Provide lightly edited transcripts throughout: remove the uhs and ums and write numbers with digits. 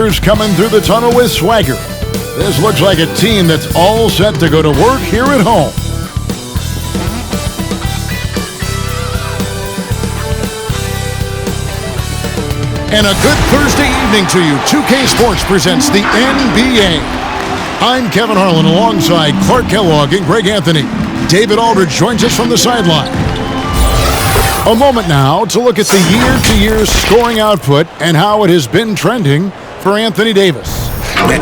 Cavaliers coming through the tunnel with swagger. This looks like a team that's all set to go to work here at home. And a good Thursday evening to you. 2K Sports presents the NBA. I'm Kevin Harlan alongside Clark Kellogg and Greg Anthony. David Aldridge joins us from the sideline. A moment now to look at the year-to-year scoring output and how it has been trending for Anthony Davis.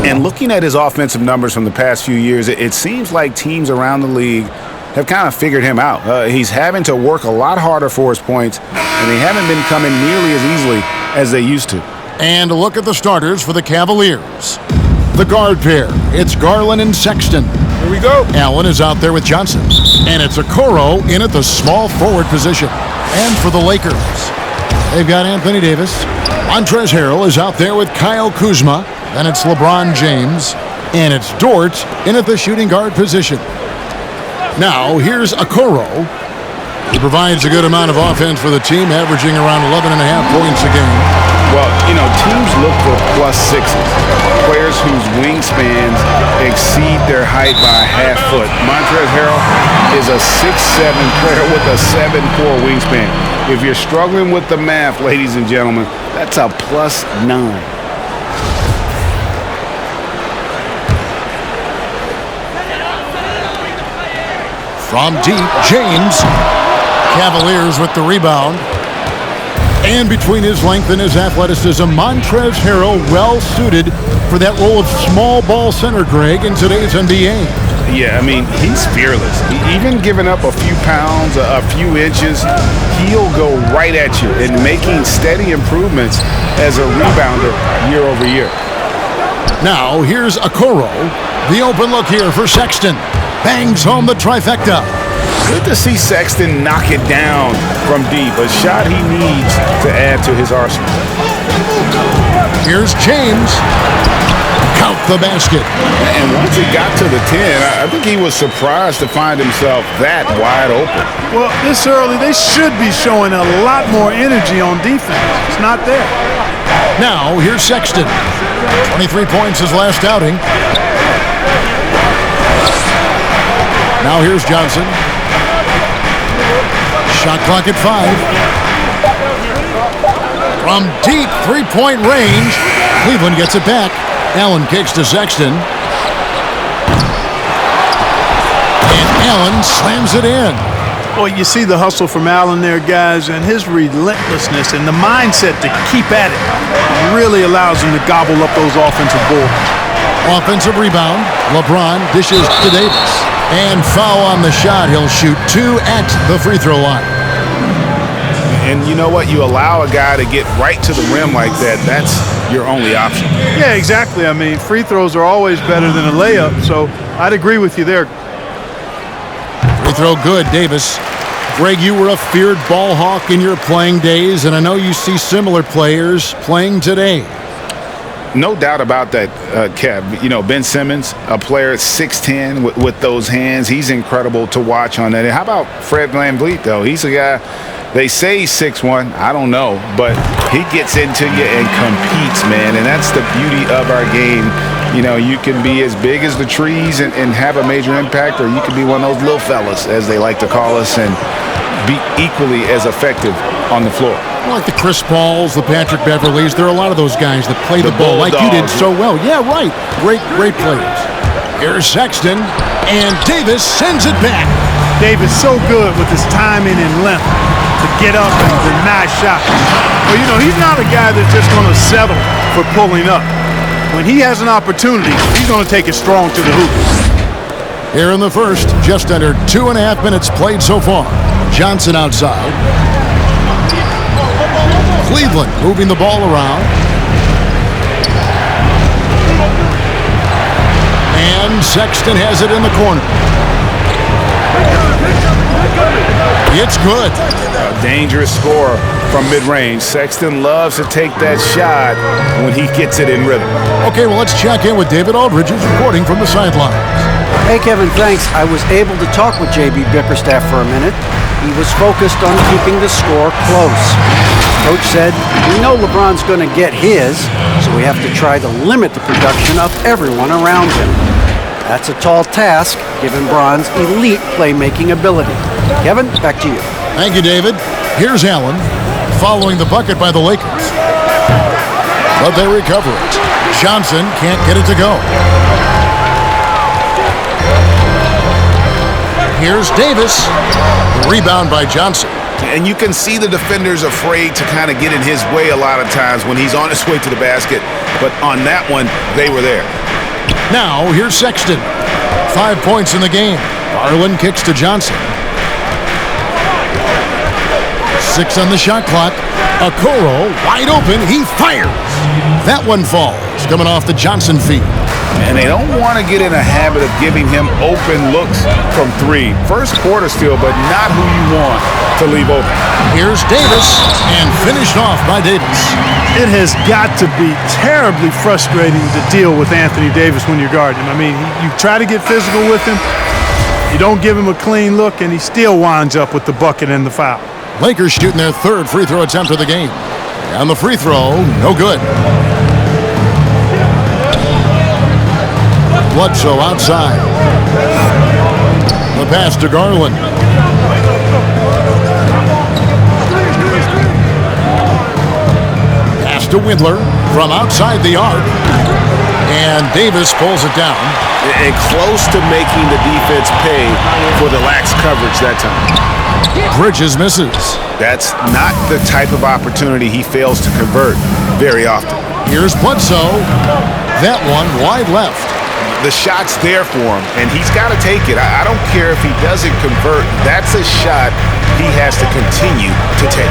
And looking at his offensive numbers from the past few years, it seems like teams around the league have kind of figured him out. He's having to work a lot harder for his points, and they haven't been coming nearly as easily as they used to. And a look at the starters for the Cavaliers. The guard pair, it's Garland and Sexton. Here we go. Allen is out there with Johnson. And it's Okoro in at the small forward position. And for the Lakers, they've got Anthony Davis. Montrezl Harrell is out there with Kyle Kuzma. Then it's LeBron James. And it's Dort in at the shooting guard position. Now, here's Okoro. He provides a good amount of offense for the team, averaging around 11.5 points a game. Well, teams look for plus sixes, players whose wingspans exceed their height by a half foot. Montrezl Harrell is a 6'7" player with a 7'4" wingspan. If you're struggling with the math, ladies and gentlemen, that's a +9. From deep, James. Cavaliers with the rebound. And between his length and his athleticism, Montrezl Harrell well-suited for that role of small ball center, Greg, in today's NBA. Yeah, he's fearless. Even giving up a few pounds, a few inches, he'll go right at you and making steady improvements as a rebounder year over year. Now, here's Okoro. The open look here for Sexton. Bangs home the trifecta. Good to see Sexton knock it down from deep, a shot he needs to add to his arsenal. Here's James. Count the basket. And once he got to the 10, I think he was surprised to find himself that wide open. Well, this early, they should be showing a lot more energy on defense. It's not there. Now, here's Sexton. 23 points his last outing. Now here's Johnson. Shot clock at 5. From deep three-point range, Cleveland gets it back. Allen kicks to Sexton. And Allen slams it in. Well, you see the hustle from Allen there, guys, and his relentlessness and the mindset to keep at it really allows him to gobble up those offensive boards. Offensive rebound. LeBron dishes to Davis. And foul on the shot. He'll shoot 2 at the free throw line. And you know what? You allow a guy to get right to the rim like that. That's your only option. Yeah, exactly. Free throws are always better than a layup, so I'd agree with you there. Free throw good, Davis. Greg, you were a feared ball hawk in your playing days, and I know you see similar players playing today. No doubt about that, Kev. Ben Simmons, a player at 6'10" with those hands. He's incredible to watch on that. And how about Fred VanVleet, though? He's a guy, they say he's 6'1". I don't know. But he gets into you and competes, man. And that's the beauty of our game. You can be as big as the trees and have a major impact, or you can be one of those little fellas, as they like to call us, and be equally as effective on the floor. Like the Chris Pauls, the Patrick Beverleys, there are a lot of those guys that play the ball like you did so well. Yeah, right. Great players. Here's Sexton, and Davis sends it back. Davis so good with his timing and length to get up and deny shots. Well, he's not a guy that's just going to settle for pulling up. When he has an opportunity, he's going to take it strong to the hoop. Here in the first, just under 2.5 minutes played so far. Johnson outside. Cleveland moving the ball around. And Sexton has it in the corner. It's good. A dangerous score from mid-range. Sexton loves to take that shot when he gets it in rhythm. Okay, well, let's check in with David Aldridge, who's reporting from the sidelines. Hey, Kevin, thanks. I was able to talk with J.B. Bickerstaff for a minute. He was focused on keeping the score close. Coach said, "We know LeBron's going to get his, so we have to try to limit the production of everyone around him." That's a tall task, given Bron's elite playmaking ability. Kevin, back to you. Thank you, David. Here's Allen following the bucket by the Lakers. But they recover it. Johnson can't get it to go. Here's Davis. Rebound by Johnson. And you can see the defenders afraid to kind of get in his way a lot of times when he's on his way to the basket. But on that one, they were there. Now, here's Sexton. 5 points in the game. Garland kicks to Johnson. 6 on the shot clock. Okoro wide open. He fires. That one falls, coming off the Johnson feed. And they don't want to get in a habit of giving him open looks from 3. First quarter still, but not who you want to leave open. Here's Davis, and finished off by Davis. It has got to be terribly frustrating to deal with Anthony Davis when you're guarding him. I mean, you try to get physical with him, you don't give him a clean look, and he still winds up with the bucket and the foul. Lakers shooting their 3rd free throw attempt of the game. And the free throw, no good. Bledsoe outside. The pass to Garland. Pass to Windler from outside the arc. And Davis pulls it down. And close to making the defense pay for the lax coverage that time. Bridges misses. That's not the type of opportunity he fails to convert very often. Here's Bledsoe. That one wide left. The shot's there for him, and he's got to take it. I don't care if he doesn't convert. That's a shot he has to continue to take.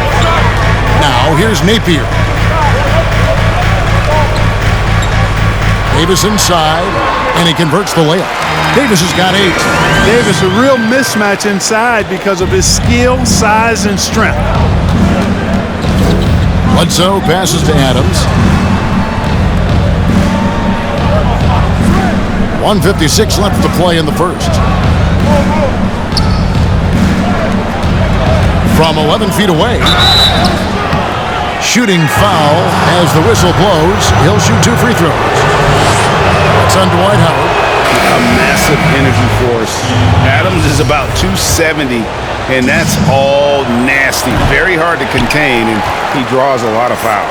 Now, here's Napier. Davis inside, and he converts the layup. Davis has got 8. Davis, a real mismatch inside because of his skill, size, and strength. Bledsoe passes to Adams. 1:56 left to play in the first. From 11 feet away. Shooting foul as the whistle blows. He'll shoot 2 free throws. It's on Dwight Howard. A massive energy force. Adams is about 270, and that's all nasty. Very hard to contain, and he draws a lot of fouls.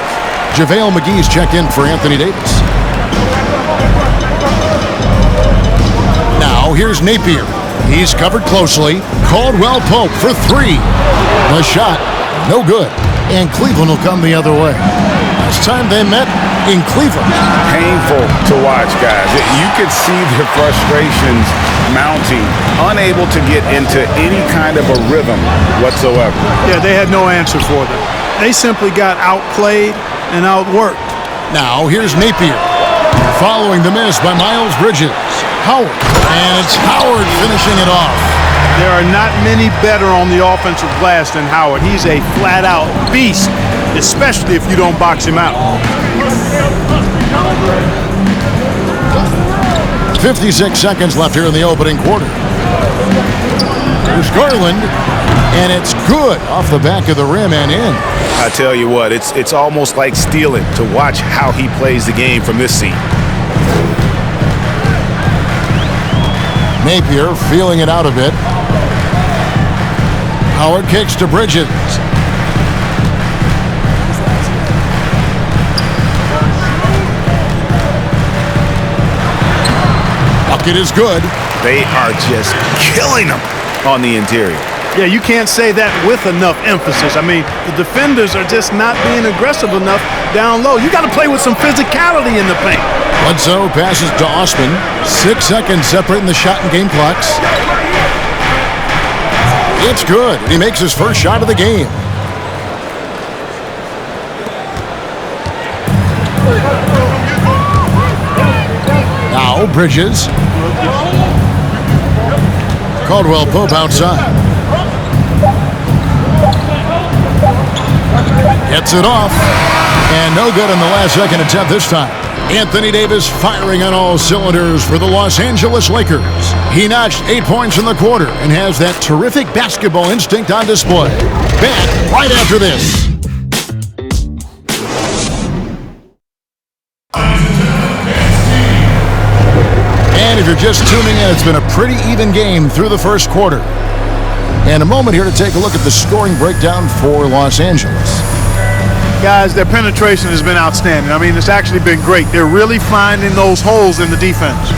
JaVale McGee's checked in for Anthony Davis. Now here's Napier. He's covered closely. Caldwell Pope for 3. The shot, no good. And Cleveland will come the other way. Last time they met in Cleveland. Painful to watch, guys. You could see the frustrations mounting, unable to get into any kind of a rhythm whatsoever. Yeah, they had no answer for them. They simply got outplayed and outworked. Now here's Napier. Following the miss by Miles Bridges. Howard. And it's Howard finishing it off. There are not many better on the offensive glass than Howard. He's a flat-out beast, especially if you don't box him out. 56 seconds left here in the opening quarter. Here's Garland, and it's good off the back of the rim and in. I tell you what, it's almost like stealing to watch how he plays the game from this seat. Napier feeling it out a bit. Howard kicks to Bridges. Bucket is good. They are just killing them on the interior. Yeah, you can't say that with enough emphasis. I mean, the defenders are just not being aggressive enough down low. You got to play with some physicality in the paint. Bledsoe passes to Osman. 6 seconds separating the shot and game clocks. It's good. He makes his first shot of the game. Now Bridges. Caldwell Pope outside. Gets it off. And no good in the last second attempt this time. Anthony Davis firing on all cylinders for the Los Angeles Lakers. He notched 8 points in the quarter and has that terrific basketball instinct on display. Back right after this. And if you're just tuning in, it's been a pretty even game through the first quarter. And a moment here to take a look at the scoring breakdown for Los Angeles. Guys, their penetration has been outstanding. I mean, it's actually been great. They're really finding those holes in the defense.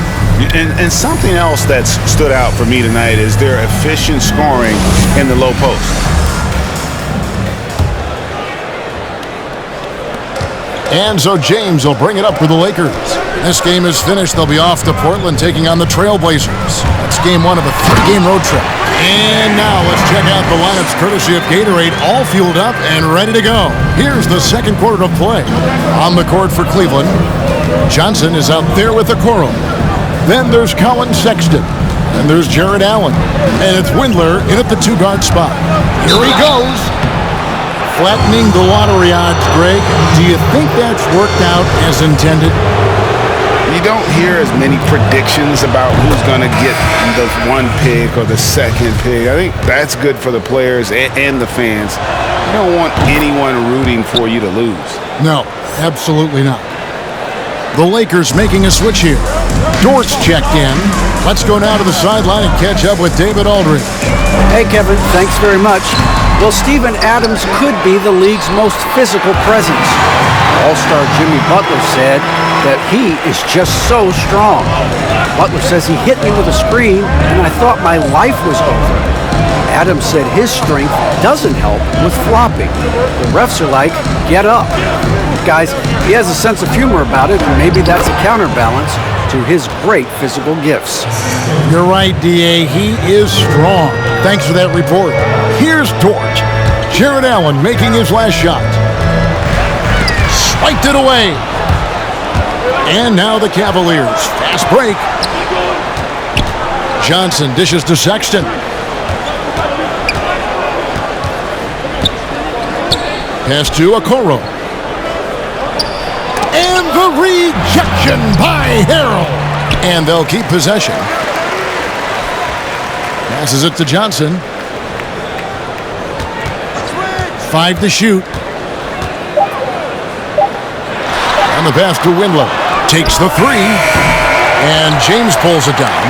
And something else that's stood out for me tonight is their efficient scoring in the low post. And so James will bring it up for the Lakers. This game is finished. They'll be off to Portland taking on the Trailblazers. That's game one of a 3-game road trip. And now let's check out the lineups courtesy of Gatorade, all fueled up and ready to go. Here's the second quarter of play. On the court for Cleveland, Johnson is out there with Okoro. Then there's Colin Sexton. And there's Jared Allen. And it's Windler in at the 2-guard spot. Here he goes. Flattening the lottery odds, Greg. Do you think that's worked out as intended? You don't hear as many predictions about who's going to get the one pick or the second pick. I think that's good for the players and the fans. You don't want anyone rooting for you to lose. No, absolutely not. The Lakers making a switch here. Dort's checked in. Let's go now to the sideline and catch up with David Aldridge. Hey, Kevin, thanks very much. Well, Steven Adams could be the league's most physical presence. All-star Jimmy Butler said that he is just so strong. Butler says he hit me with a screen, and I thought my life was over. Adams said his strength doesn't help with flopping. The refs are like, get up. Guys, he has a sense of humor about it, and maybe that's a counterbalance to his great physical gifts. You're right, D.A. He is strong. Thanks for that report. Here's Dort. Jared Allen making his last shot. Swiped it away. And now the Cavaliers. Fast break. Johnson dishes to Sexton. Pass to Okoro. And the rejection by Harrell. And they'll keep possession. Passes it to Johnson. 5 to shoot. And the pass to Windler. Takes the 3. And James pulls it down.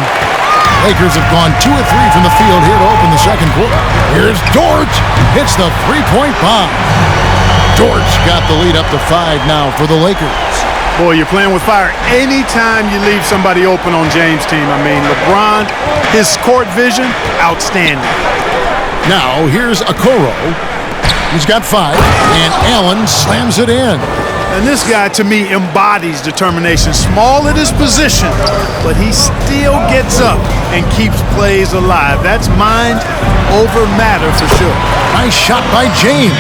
Lakers have gone 2 of 3 from the field here to open the second quarter. Here's Dort. Hits the 3-point bomb. Dort's got the lead up to 5 now for the Lakers. Boy, you're playing with fire anytime you leave somebody open on James' team. I mean, LeBron, his court vision, outstanding. Now, here's Okoro. He's got 5, and Allen slams it in. And this guy, to me, embodies determination. Small at his position, but he still gets up and keeps plays alive. That's mind over matter for sure. Nice shot by James.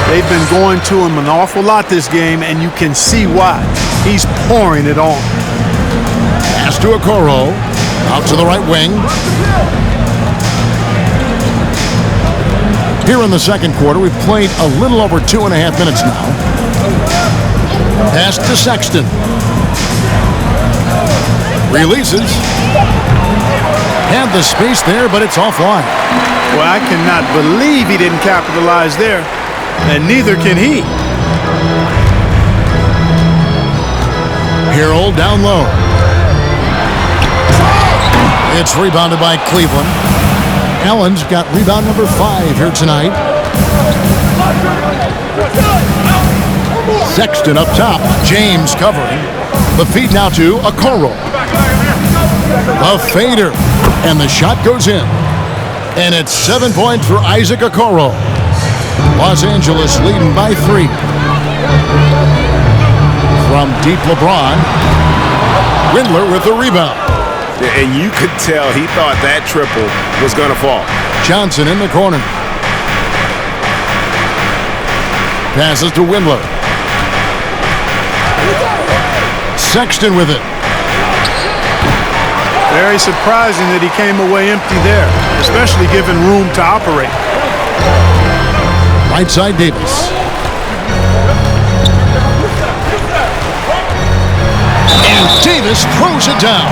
They've been going to him an awful lot this game, and you can see why. He's pouring it on. Pass to Okoro. Out to the right wing. Here in the second quarter, we've played a little over 2.5 minutes now. Pass to Sexton. Releases. Had the space there, but it's offline. Well, I cannot believe he didn't capitalize there, and neither can he. Harrell down low. It's rebounded by Cleveland. Allen's got rebound number 5 here tonight. Sexton up top. James covering. The feed now to Okoro. A fader. And the shot goes in. And it's 7 points for Isaac Okoro. Los Angeles leading by 3. From deep LeBron. Windler with the rebound. And you could tell he thought that triple was going to fall. Johnson in the corner. Passes to Windler. Sexton with it. Very surprising that he came away empty there, especially given room to operate. Right side Davis. Davis throws it down.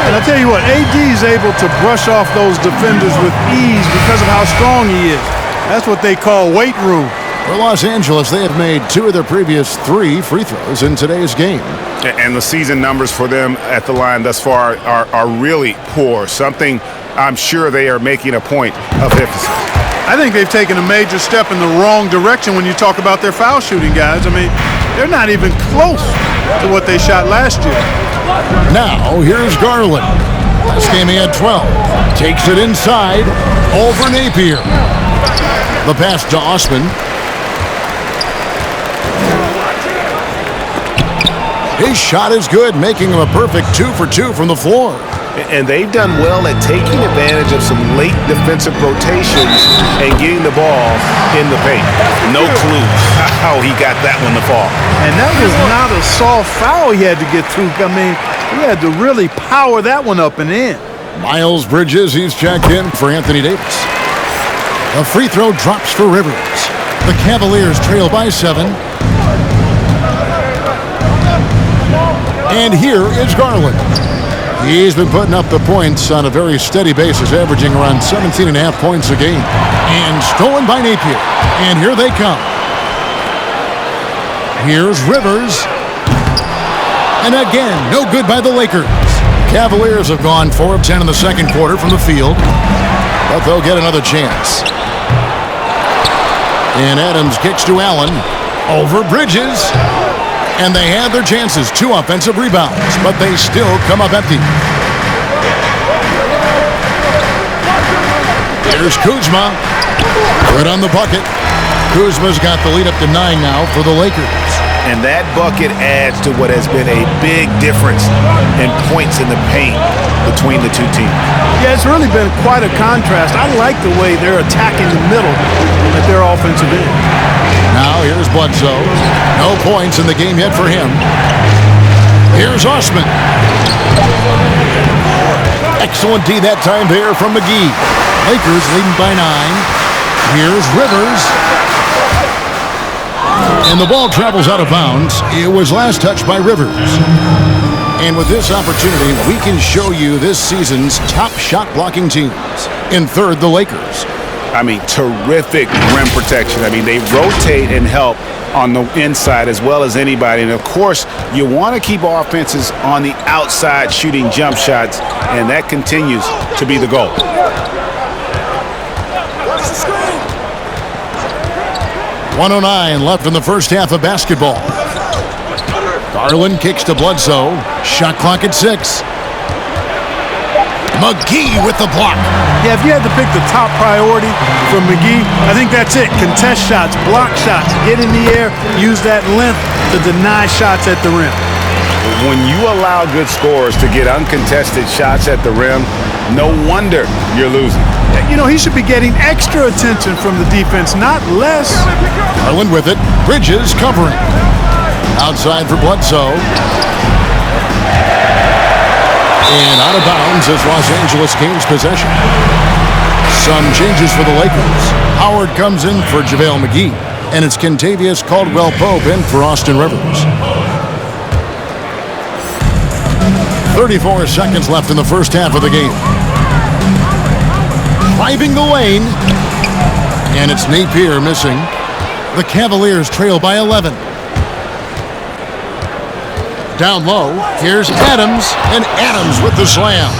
And I tell you what, AD is able to brush off those defenders with ease because of how strong he is. That's what they call weight room. For Los Angeles, they have made 2 of their previous 3 free throws in today's game. And the season numbers for them at the line thus far are really poor. Something I'm sure they are making a point of emphasis. I think they've taken a major step in the wrong direction when you talk about their foul shooting, guys. I mean, they're not even close to what they shot last year. Now, here's Garland. Last game he had 12. Takes it inside over Napier. The pass to Osman. His shot is good, making him a perfect 2 for 2 from the floor. And they've done well at taking advantage of some late defensive rotations and getting the ball in the paint. No clue how he got that one to fall. And that was not a soft foul he had to get through. I mean, he had to really power that one up and in. Miles Bridges, he's checked in for Anthony Davis. A free throw drops for Rivers. The Cavaliers trail by 7. And here is Garland. He's been putting up the points on a very steady basis, averaging around 17.5 points a game. And stolen by Napier. And here they come. Here's Rivers. And again, no good by the Lakers. Cavaliers have gone 4 of 10 in the second quarter from the field, but they'll get another chance. And Adams kicks to Allen. Over Bridges. And they had their chances. 2 offensive rebounds, but they still come up empty. Here's Kuzma. Good on the bucket. Kuzma's got the lead up to 9 now for the Lakers. And that bucket adds to what has been a big difference in points in the paint between the two teams. Yeah, it's really been quite a contrast. I like the way they're attacking the middle at their offensive end. Now here's Bledsoe. No points in the game yet for him. Here's Osman. Excellent D that time there from McGee. Lakers leading by 9. Here's Rivers. And the ball travels out of bounds. It was last touched by Rivers. And with this opportunity, we can show you this season's top shot blocking teams. In third, the Lakers. I mean, terrific rim protection. I mean, they rotate and help on the inside as well as anybody. And, of course, you want to keep offenses on the outside shooting jump shots, and that continues to be the goal. .109 left in the first half of basketball. Garland kicks to Bledsoe. Shot clock at 6. McGee with the block. Yeah, if you had to pick the top priority for McGee, I think that's it. Contest shots, block shots, get in the air, use that length to deny shots at the rim. When you allow good scorers to get uncontested shots at the rim, no wonder you're losing. You know, he should be getting extra attention from the defense, not less. Garland with it. Bridges covering. Outside for Bledsoe. And out of bounds as Los Angeles gains possession. Some changes for the Lakers. Howard comes in for JaVale McGee. And it's Kentavious Caldwell-Pope in for Austin Rivers. 34 seconds left in the first half of the game. Driving the lane. And it's Napier missing. The Cavaliers trail by 11. Down low, here's Adams, and Adams with the slam.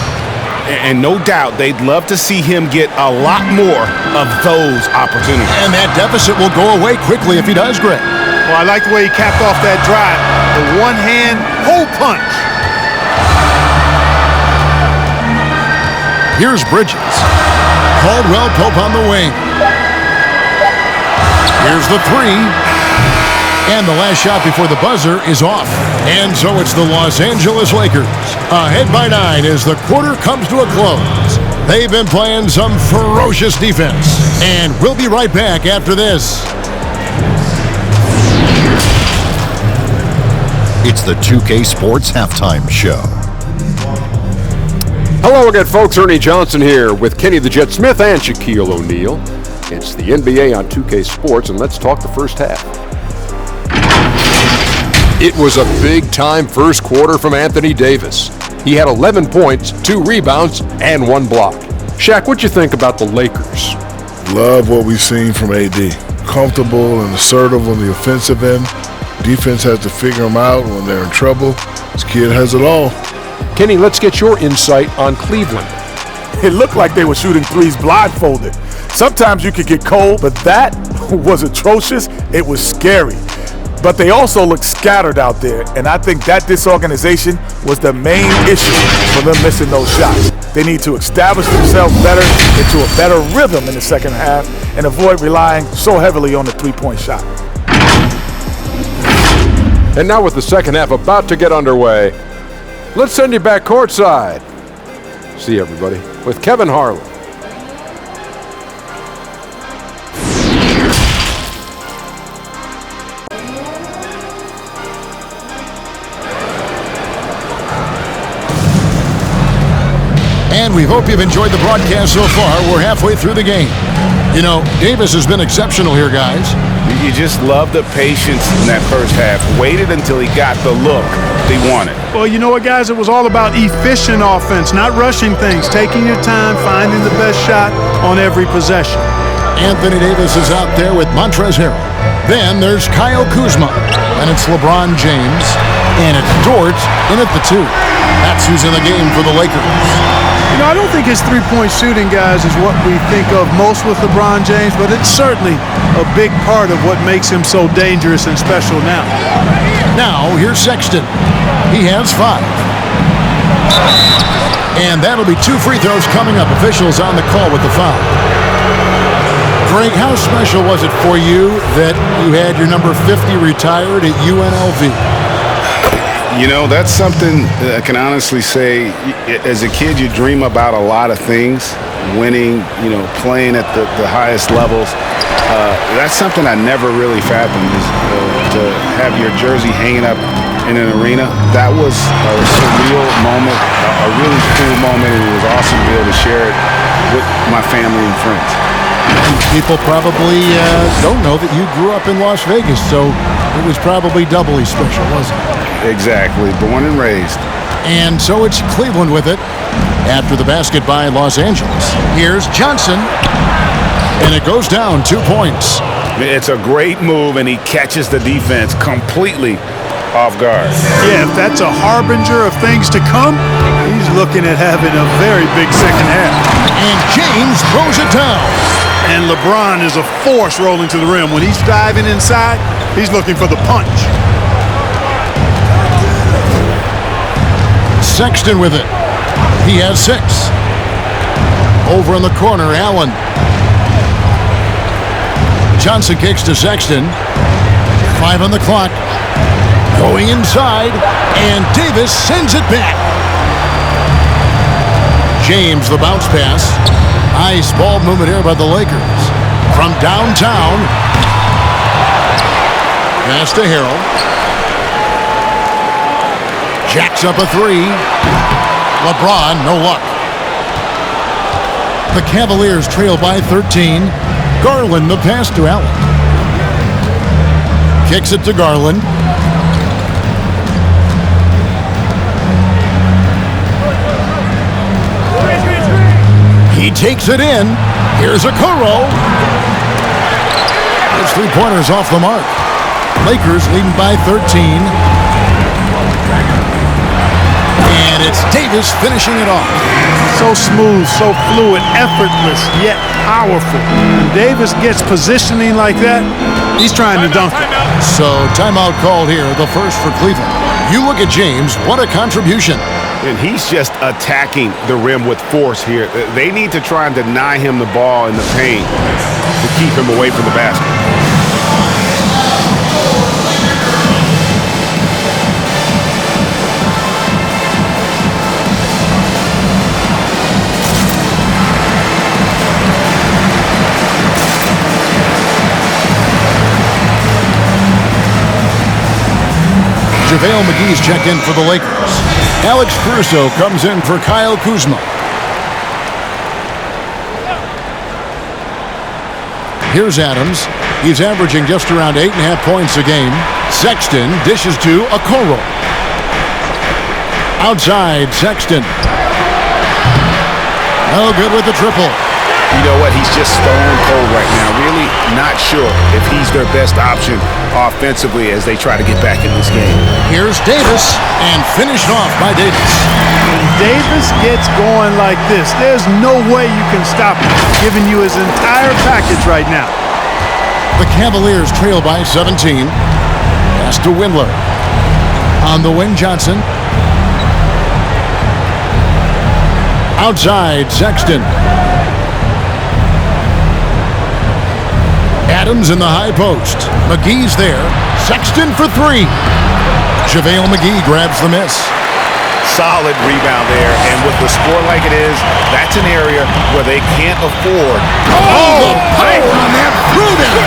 And no doubt they'd love to see him get a lot more of those opportunities. And that deficit will go away quickly if he does, Greg. Well, I like the way he capped off that drive. The one-hand hole punch. Here's Bridges. Caldwell-Pope on the wing. Here's the 3. And the last shot before the buzzer is off. And so it's the Los Angeles Lakers ahead by 9 as the quarter comes to a close. They've been playing some ferocious defense. And we'll be right back after this. It's the 2K Sports Halftime Show. Hello again, folks. Ernie Johnson here with Kenny the Jet Smith and Shaquille O'Neal. It's the NBA on 2K Sports, and let's talk the first half. It was a big-time first quarter from Anthony Davis. He had 11 points, 2 rebounds, and 1 block. Shaq, what'd you think about the Lakers? Love what we've seen from AD. Comfortable and assertive on the offensive end. Defense has to figure them out when they're in trouble. This kid has it all. Kenny, let's get your insight on Cleveland. It looked like they were shooting threes blindfolded. Sometimes you could get cold, but that was atrocious. It was scary. But they also looked scattered out there, and I think that disorganization was the main issue for them missing those shots. They need to establish themselves better, into a better rhythm in the second half, and avoid relying so heavily on the three-point shot. And now with the second half about to get underway, let's send you back courtside. See everybody with Kevin Harlan. And we hope you've enjoyed the broadcast so far. We're halfway through the game. You know, Davis has been exceptional here, guys. You just love the patience in that first half. Waited until he got the look they wanted. Well, you know what, guys? It was all about efficient offense, not rushing things, taking your time, finding the best shot on every possession. Anthony Davis is out there with Montrezl Harrell. Then there's Kyle Kuzma. And it's LeBron James. And it's Dort in at the 2. That's who's in the game for the Lakers. You know, I don't think his three-point shooting, guys, is what we think of most with LeBron James, but it's certainly a big part of what makes him so dangerous and special now. Now, here's Sexton. He has 5. And that'll be 2 free throws coming up. Officials on the call with the foul. Greg, how special was it for you that you had your number 50 retired at UNLV? You know, that's something I can honestly say. As a kid, you dream about a lot of things, winning, you know, playing at the highest levels. That's something I never really fathomed, is to have your jersey hanging up in an arena. That was a surreal moment, a really cool moment, and it was awesome to be able to share it with my family and friends. People probably don't know that you grew up in Las Vegas, so it was probably doubly special, wasn't it? Exactly, born and raised. And so it's Cleveland with it after the basket by Los Angeles. Here's Johnson, and it goes down 2 points. It's a great move, and he catches the defense completely off guard. Yeah, if that's a harbinger of things to come, he's looking at having a very big second half. And James throws it down. And LeBron is a force rolling to the rim. When he's diving inside, he's looking for the punch. Sexton with it. He has 6. Over in the corner, Allen. Johnson kicks to Sexton. 5 on the clock. Going inside, and Davis sends it back. James, the bounce pass. Nice ball movement here by the Lakers. From downtown. Pass to Harrell. Jacks up a 3. LeBron, no luck. The Cavaliers trail by 13. Garland, the pass to Allen. Kicks it to Garland. He takes it in. Here's a Okoro. His three-pointers off the mark. Lakers leading by 13. And it's Davis finishing it off. So smooth, so fluid, effortless, yet powerful. When Davis gets positioning like that, he's trying to dunk it. So timeout called here, the first for Cleveland. You look at James, what a contribution. And he's just attacking the rim with force here. They need to try and deny him the ball in the paint to keep him away from the basket. JaVale McGee's checked in for the Lakers. Alex Caruso comes in for Kyle Kuzma. Here's Adams. He's averaging just around 8.5 points a game. Sexton dishes to Okoro. Outside, Sexton. No good with the triple. You know what? He's just stone cold right now. Really not sure if he's their best option offensively as they try to get back in this game. Here's Davis, and finished off by Davis. When Davis gets going like this, there's no way you can stop him, giving you his entire package right now. The Cavaliers trail by 17. Pass to Windler. On the wing, Johnson. Outside, Sexton. Adams in the high post. McGee's there. Sexton for three. JaVale McGee grabs the miss. Solid rebound there, and with the score like it is, that's an area where they can't afford. Oh, the power on that threw down.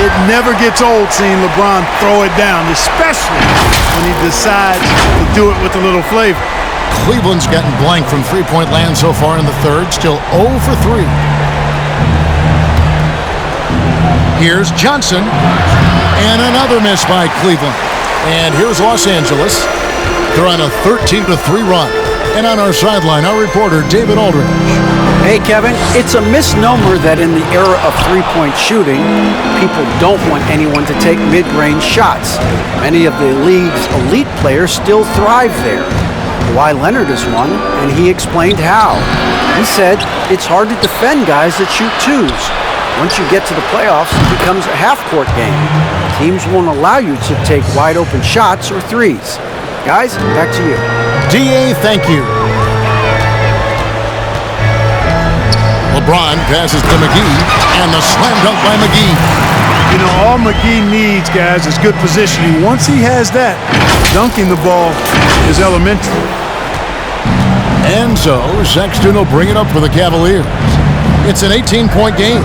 It never gets old seeing LeBron throw it down, especially when he decides to do it with a little flavor. Cleveland's gotten blank from three-point land so far in the third, still 0 for 3. Here's Johnson, and another miss by Cleveland. And here's Los Angeles. They're on a 13-3 run. And on our sideline, our reporter, David Aldridge. Hey, Kevin, it's a misnomer that in the era of three-point shooting, people don't want anyone to take mid-range shots. Many of the league's elite players still thrive there. Kawhi Leonard is one, and he explained how. He said it's hard to defend guys that shoot twos. Once you get to the playoffs, it becomes a half-court game. Teams won't allow you to take wide-open shots or threes. Guys, back to you. D.A., thank you. LeBron passes to McGee, and the slam dunk by McGee. You know, all McGee needs, guys, is good positioning. Once he has that, dunking the ball is elementary. And so, Sexton will bring it up for the Cavaliers. It's an 18-point game,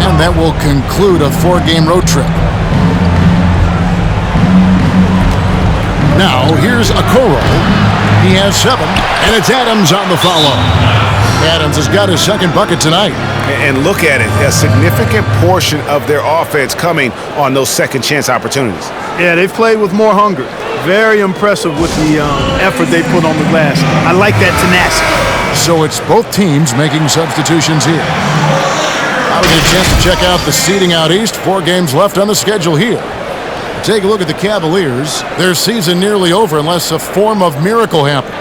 and that will conclude a 4-game road trip. Now, here's Okoro. He has 7, and it's Adams on the follow. Adams has got his second bucket tonight. And look at it, a significant portion of their offense coming on those second chance opportunities. Yeah, they've played with more hunger. Very impressive with the effort they put on the glass. I like that tenacity. So it's both teams making substitutions here. I'll get a chance to check out the seeding out east. 4 games left on the schedule here. Take a look at the Cavaliers. Their season nearly over unless a form of miracle happens.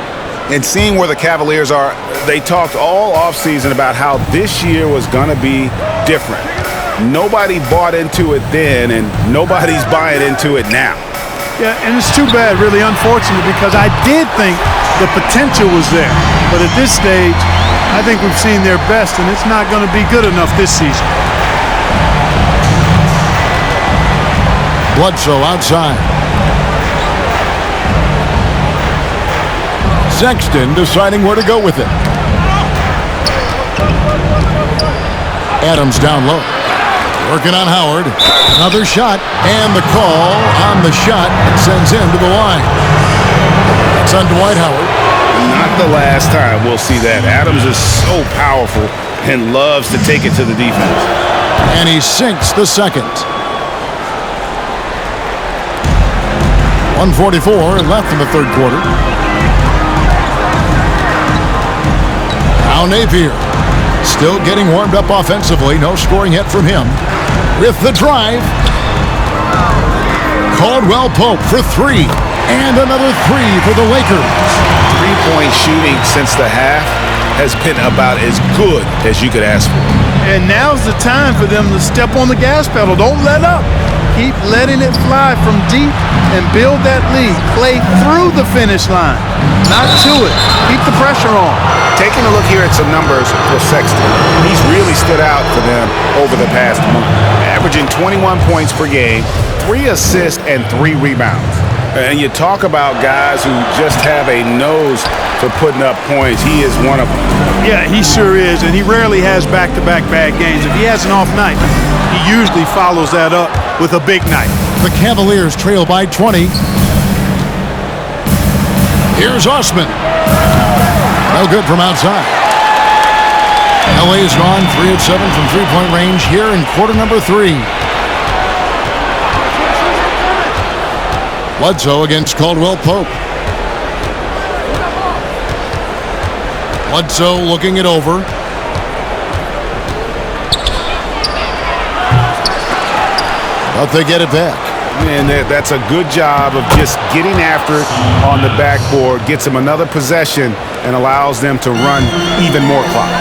And seeing where the Cavaliers are, they talked all offseason about how this year was going to be different. Nobody bought into it then, and nobody's buying into it now. Yeah, and it's too bad, really unfortunate, because I did think the potential was there. But at this stage, I think we've seen their best, and it's not going to be good enough this season. Bledsoe outside. Sexton deciding where to go with it. Adams down low. Working on Howard. Another shot. And the call on the shot sends him to the line. It's on Dwight Howard. Not the last time we'll see that. Adams is so powerful and loves to take it to the defense. And he sinks the second. 1:44 left in the third quarter. Now Napier. Still getting warmed up offensively. No scoring yet from him. With the drive. Caldwell Pope for 3. And another 3 for the Lakers. 3-point shooting since the half has been about as good as you could ask for. And now's the time for them to step on the gas pedal. Don't let up. Keep letting it fly from deep and build that lead. Play through the finish line, not to it. Keep the pressure on. Taking a look here at some numbers for Sexton, he's really stood out for them over the past month, averaging 21 points per game, 3 assists, and 3 rebounds. And you talk about guys who just have a nose for putting up points. He is one of them. Yeah, he sure is, and he rarely has back-to-back bad games. If he has an off night, he usually follows that up with a big night. The Cavaliers trail by 20. Here's Osman. No good from outside. LA's gone 3 of 7 from three-point range here in quarter number 3. Bledsoe against Caldwell Pope. Bledsoe looking it over. But they get it back. And that's a good job of just getting after it on the backboard. Gets them another possession and allows them to run even more clock.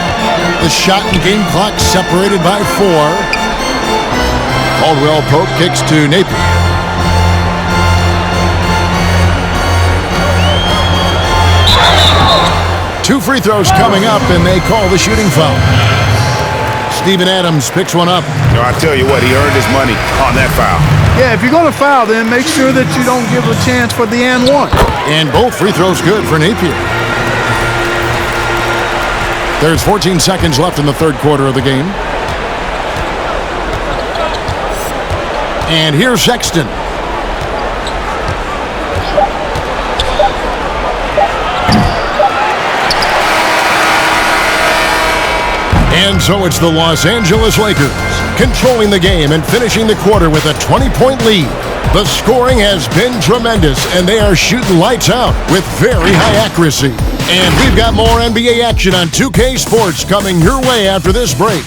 The shot and game clock separated by 4. Caldwell Pope kicks to Napier. Two free throws coming up, and they call the shooting foul. Steven Adams picks one up. I tell you what, he earned his money on that foul. Yeah, if you're going to foul, then make sure that you don't give a chance for the and one. And both free throws good for Napier. There's 14 seconds left in the third quarter of the game. And here's Sexton. And so it's the Los Angeles Lakers controlling the game and finishing the quarter with a 20-point lead. The scoring has been tremendous, and they are shooting lights out with very high accuracy. And we've got more NBA action on 2K Sports coming your way after this break.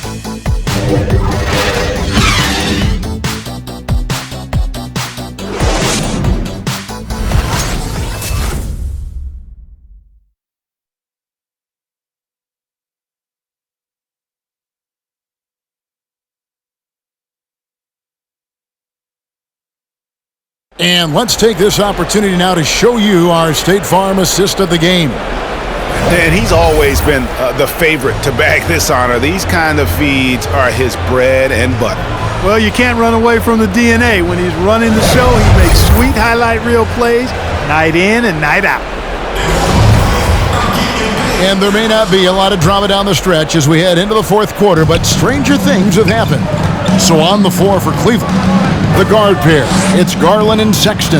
And let's take this opportunity now to show you our State Farm assist of the game. And he's always been the favorite to bag this honor. These kind of feeds are his bread and butter. Well, you can't run away from the DNA. When he's running the show, he makes sweet highlight reel plays night in and night out. And there may not be a lot of drama down the stretch as we head into the fourth quarter, but stranger things have happened. So on the floor for Cleveland, the guard pair, it's Garland and Sexton.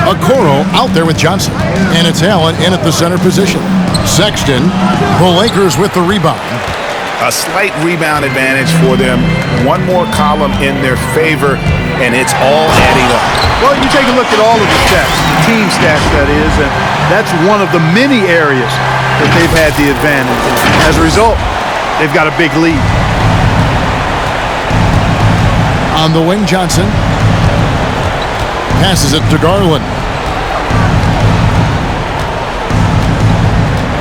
Okoro out there with Johnson, and it's Allen in at the center position. Sexton, the Lakers with the rebound. A slight rebound advantage for them. One more column in their favor, and it's all adding up. Well, you take a look at all of the stats, the team stats that is, and that's one of the many areas that they've had the advantage. As a result, they've got a big lead. On the wing, Johnson passes it to Garland.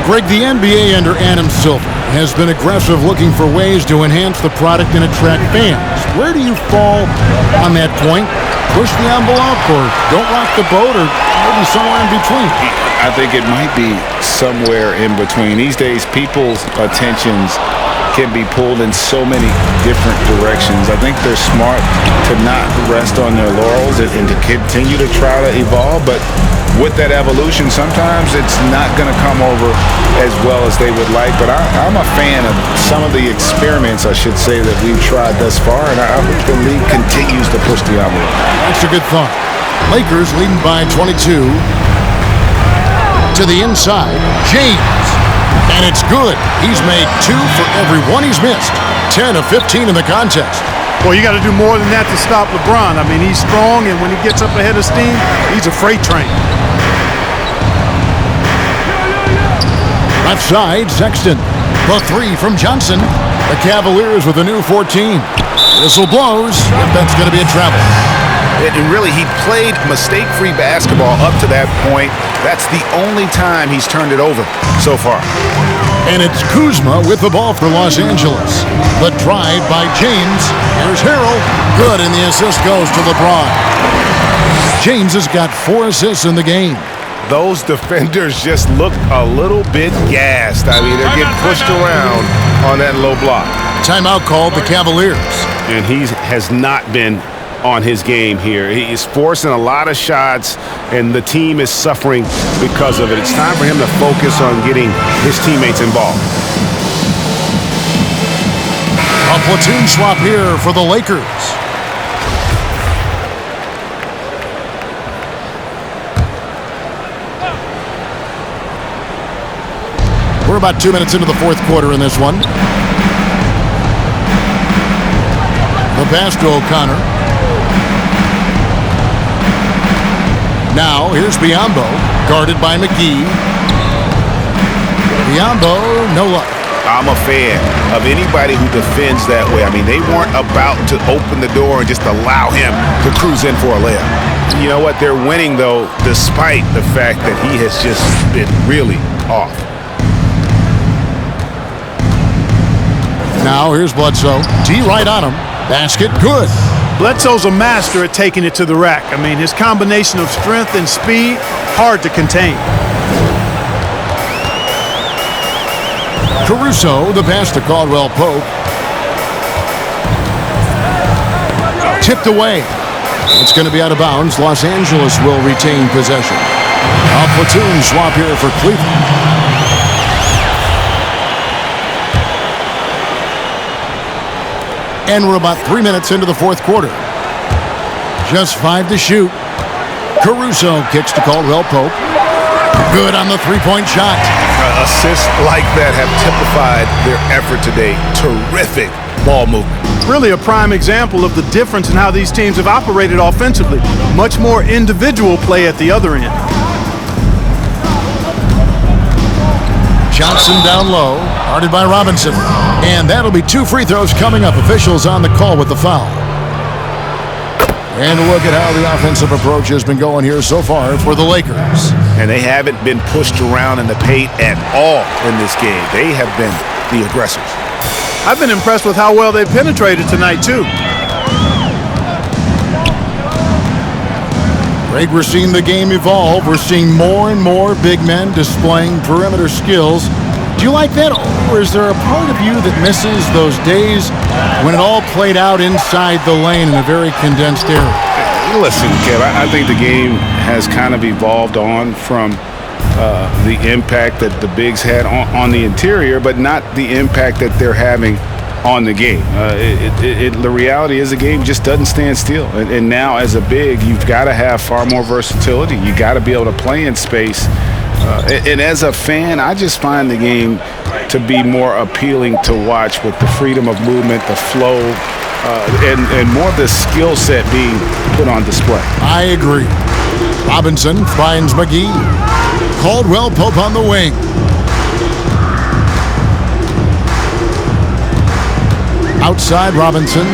Greg, the NBA under Adam Silver has been aggressive looking for ways to enhance the product and attract fans. Where do you fall on that point? Push the envelope or don't rock the boat, or maybe somewhere in between? I think it might be somewhere in between. These days, people's attentions can be pulled in so many different directions. I think they're smart to not rest on their laurels and to continue to try to evolve, but with that evolution, sometimes it's not going to come over as well as they would like. But I'm a fan of some of the experiments, I should say, that we've tried thus far, and I hope the league continues to push the envelope. That's a good thought. Lakers leading by 22. To the inside, James. And it's good. He's made 2 for every one he's missed. 10 of 15 in the contest. Well, you got to do more than that to stop LeBron. I mean, he's strong, and when he gets up ahead of steam, he's a freight train. Left side, Sexton. The 3 from Johnson. The Cavaliers with a new 14. Whistle blows, and that's going to be a travel. And really, he played mistake-free basketball up to that point. That's the only time he's turned it over so far. And it's Kuzma with the ball for Los Angeles. The drive by James. Here's Harrell. Good, and the assist goes to LeBron. James has got 4 assists in the game. Those defenders just look a little bit gassed. I mean, they're getting pushed around on that low block. Timeout called the Cavaliers. And he has not been on his game here. He is forcing a lot of shots, and the team is suffering because of it. It's time for him to focus on getting his teammates involved. A platoon swap here for the Lakers. We're about 2 minutes into the fourth quarter in this one. The pass to O'Connor. Now, here's Biyombo, guarded by McGee. Biyombo, no luck. I'm a fan of anybody who defends that way. I mean, they weren't about to open the door and just allow him to cruise in for a layup. You know what? They're winning, though, despite the fact that he has just been really off. Now, here's Bledsoe. D right on him. Basket, good. Bledsoe's a master at taking it to the rack. I mean, his combination of strength and speed, hard to contain. Caruso, the pass to Caldwell Pope. Tipped away. It's going to be out of bounds. Los Angeles will retain possession. A platoon swap here for Cleveland. And we're about 3 minutes into the fourth quarter. Just 5 to shoot. Caruso kicks to Caldwell Pope. Good on the three-point shot. Assists like that have typified their effort today. Terrific ball movement. Really a prime example of the difference in how these teams have operated offensively. Much more individual play at the other end. Johnson down low, guarded by Robinson. And that'll be 2 free throws coming up. Officials on the call with the foul. And look at how the offensive approach has been going here so far for the Lakers. And they haven't been pushed around in the paint at all in this game. They have been the aggressors. I've been impressed with how well they penetrated tonight, too. Greg, we're seeing the game evolve. We're seeing more and more big men displaying perimeter skills. Do you like that, or is there a part of you that misses those days when it all played out inside the lane in a very condensed area? Listen, Kev, I think the game has kind of evolved on from the impact that the bigs had on the interior, but not the impact that they're having on the game. The reality is the game just doesn't stand still. And now as a big, you've got to have far more versatility. You got to be able to play in space. And as a fan, I just find the game to be more appealing to watch with the freedom of movement, the flow, and more of the skill set being put on display. I agree. Robinson finds McGee. Caldwell Pope on the wing. Outside Robinson.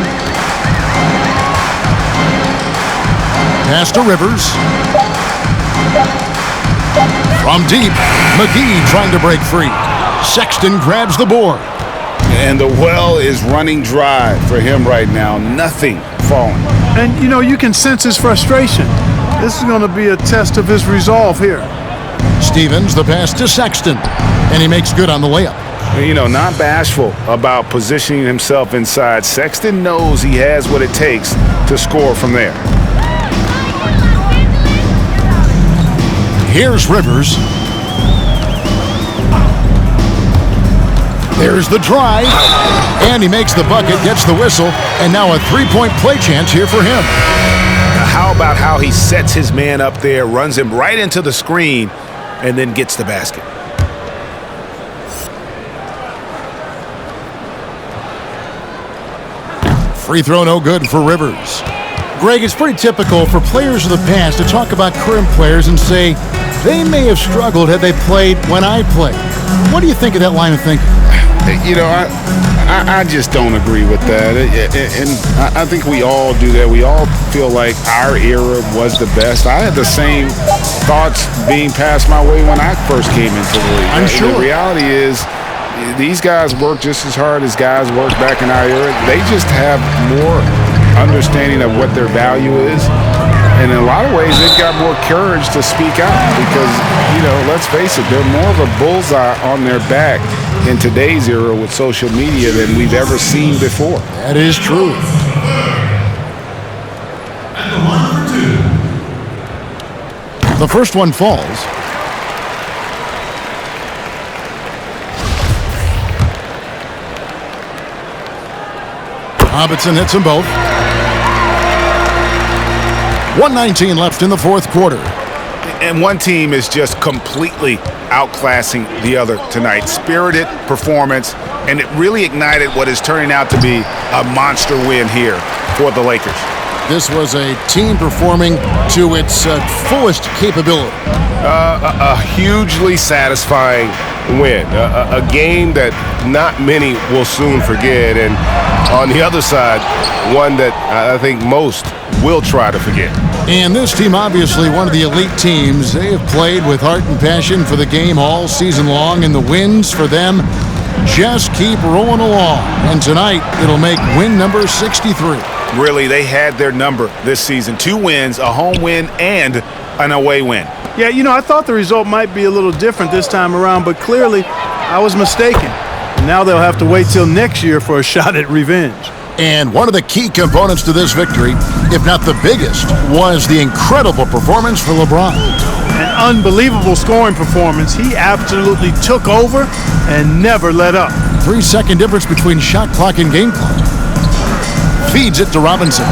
Pass to Rivers. From deep, McGee trying to break free. Sexton grabs the board. And the well is running dry for him right now. Nothing falling. And, you know, you can sense his frustration. This is going to be a test of his resolve here. Stevens, the pass to Sexton. And he makes good on the layup. You know, not bashful about positioning himself inside. Sexton knows he has what it takes to score from there. Here's Rivers. There's the drive. And he makes the bucket, gets the whistle, and now a three-point play chance here for him. Now how about how he sets his man up there, runs him right into the screen, and then gets the basket. Free throw no good for Rivers. Greg, it's pretty typical for players of the past to talk about current players and say they may have struggled had they played when I played. What do you think of that line of thinking? You know, I just don't agree with that. And I think we all do that. We all feel like our era was the best. I had the same thoughts being passed my way when I first came into the league. I'm sure. The reality is these guys work just as hard as guys worked back in our era. They just have more understanding of what their value is. And in a lot of ways, they've got more courage to speak out because, you know, let's face it, they're more of a bullseye on their back in today's era with social media than we've ever seen before. That is true. The first one falls. Robinson hits them both. 1:19 left in the fourth quarter. And one team is just completely outclassing the other tonight. Spirited performance, and it really ignited what is turning out to be a monster win here for the Lakers. this was a team performing to its fullest capability. A hugely satisfying win. A game that not many will soon forget. And on the other side, one that I think most will try to forget. And this team, obviously one of the elite teams. They have played with heart and passion for the game all season long, and the wins for them just keep rolling along. And tonight, it'll make win number 63. Really, they had their number this season. 2 wins, a home win, and an away win. Yeah, you know, I thought the result might be a little different this time around, but clearly I was mistaken. Now they'll have to wait till next year for a shot at revenge. And one of the key components to this victory, if not the biggest, was the incredible performance for LeBron. An unbelievable scoring performance. He absolutely took over and never let up. 3-second difference between shot clock and game clock. Feeds it to Robinson.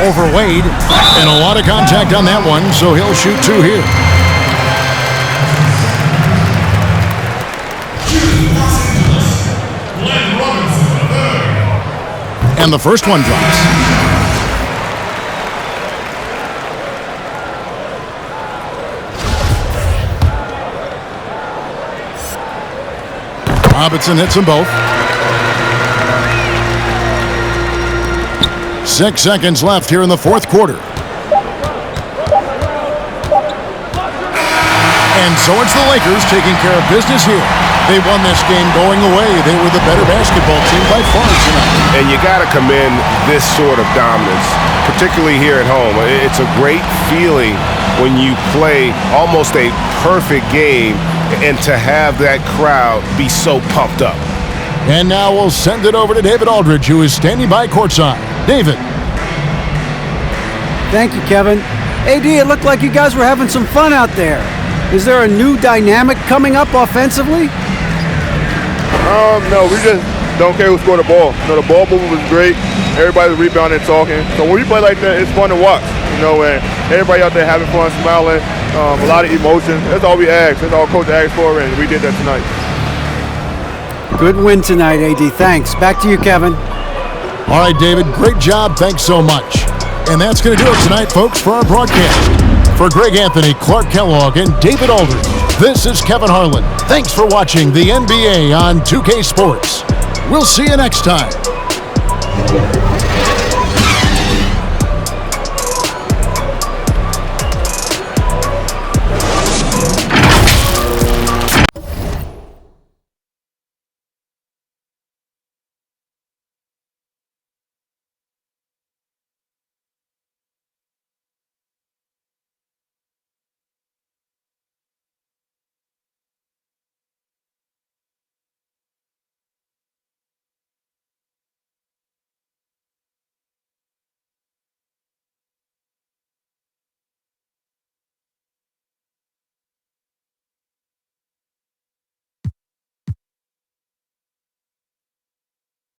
Over Wade, and a lot of contact on that one, so he'll shoot 2 here. And the first one drops. Robinson hits them both. 6 seconds left here in the fourth quarter. And so it's the Lakers taking care of business here. They won this game going away. They were the better basketball team by far tonight. And you got to commend this sort of dominance, particularly here at home. It's a great feeling when you play almost a perfect game and to have that crowd be so pumped up. And now we'll send it over to David Aldridge, who is standing by courtside. David. Thank you, Kevin. AD, it looked like you guys were having some fun out there. Is there a new dynamic coming up offensively? No, we just don't care who scored the ball. You know, the ball movement was great. Everybody's rebounding and talking. So when we play like that, it's fun to watch. You know, and everybody out there having fun, smiling, a lot of emotion. That's all we ask. That's all Coach asked for, and we did that tonight. Good win tonight, AD. Thanks. Back to you, Kevin. All right, David, great job. Thanks so much. And that's going to do it tonight, folks, for our broadcast. For Greg Anthony, Clark Kellogg, and David Aldridge, this is Kevin Harlan. Thanks for watching the NBA on 2K Sports. We'll see you next time.